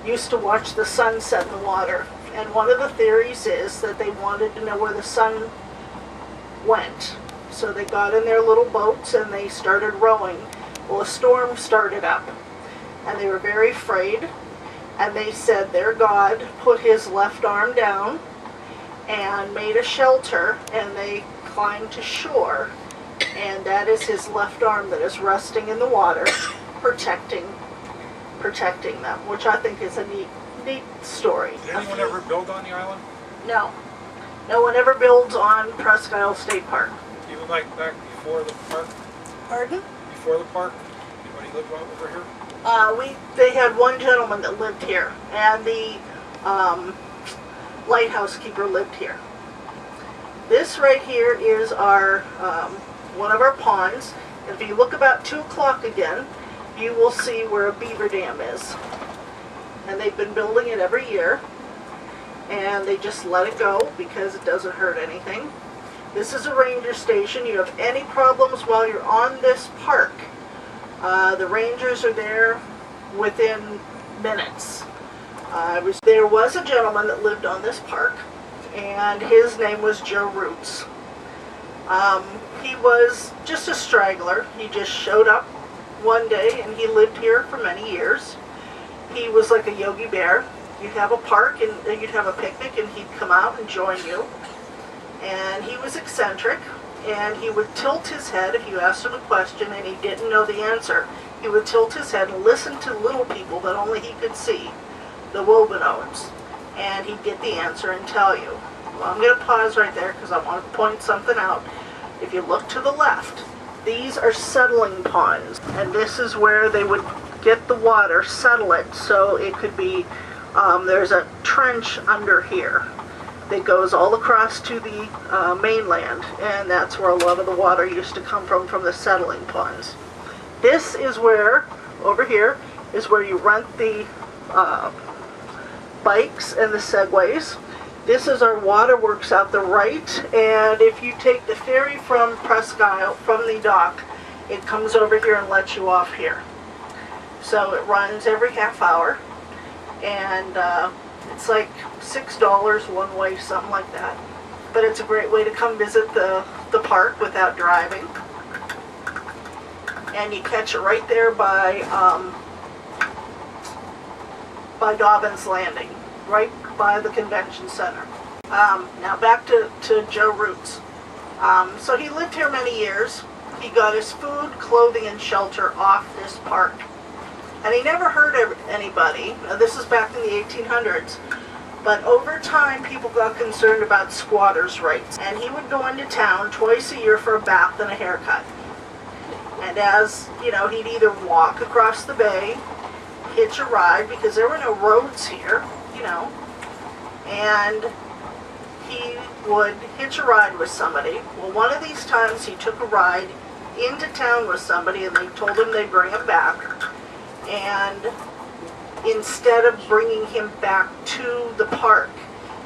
used to watch the sun set in the water. And one of the theories is that they wanted to know where the sun went. So they got in their little boats and they started rowing. Well, a storm started up and they were very afraid, and they said their God put his left arm down and made a shelter, and they climbed to shore, and that is his left arm that is resting in the water, protecting them, which I think is a neat story. Did anyone ever build on the island? No. No one ever builds on Presque Isle State Park. Even like back before the park? Pardon? Before the park? Anybody lived over here? They had one gentleman that lived here, and the lighthouse keeper lived here. This right here is our one of our ponds. If you look about 2 o'clock again, you will see where a beaver dam is. And they've been building it every year, and they just let it go because it doesn't hurt anything. This is a ranger station. You have any problems while you're on this park, the rangers are there within minutes. There was a gentleman that lived on this park, and his name was Joe Roots. He was just a straggler. He just showed up one day, and he lived here for many years. He was like a Yogi Bear. You'd have a park, and you'd have a picnic, and he'd come out and join you. And he was eccentric, and he would tilt his head if you asked him a question and he didn't know the answer. He would tilt his head and listen to little people that only he could see, the Wobenones, and he'd get the answer and tell you. Well, I'm going to pause right there because I want to point something out. If you look to the left, these are settling ponds, and this is where they would get the water, settle it, so it could be, there's a trench under here that goes all across to the mainland, and that's where a lot of the water used to come from the settling ponds. This is where, over here, is where you rent the bikes and the segways. This is our waterworks out the right, and if you take the ferry from Presque Isle, from the dock, it comes over here and lets you off here. So it runs every half hour, and it's like $6 one way, something like that. But it's a great way to come visit the park without driving. And you catch it right there by Dobbin's Landing, right by the convention center. Now back to Joe Roots. So he lived here many years. He got his food, clothing, and shelter off this park. And he never hurt anybody. Now, this is back in the 1800s. But over time, people got concerned about squatters' rights. And he would go into town twice a year for a bath and a haircut. And as, you know, he'd either walk across the bay, hitch a ride, because there were no roads here, you know, and he would hitch a ride with somebody. Well, one of these times he took a ride into town with somebody, and they told him they'd bring him back. And instead of bringing him back to the park,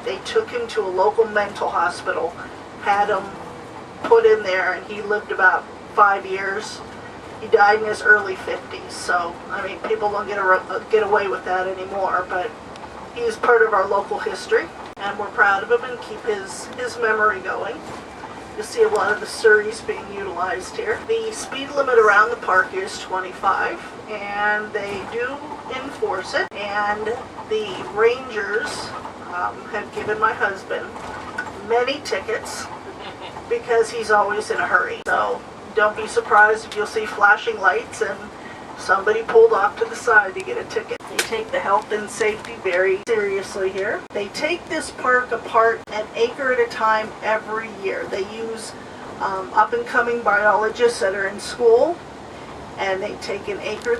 they took him to a local mental hospital, had him put in there, and he lived about 5 years. He died in his early 50s, so, I mean, people don't get away with that anymore, but he's part of our local history, and we're proud of him and keep his memory going. You'll see a lot of the surreys being utilized here. The speed limit around the park is 25, and they do enforce it, and the rangers have given my husband many tickets because he's always in a hurry. So don't be surprised if you'll see flashing lights and somebody pulled off to the side to get a ticket. They take the health and safety very seriously here. They take this park apart an acre at a time every year. They use up-and-coming biologists that are in school, and they take an acre at a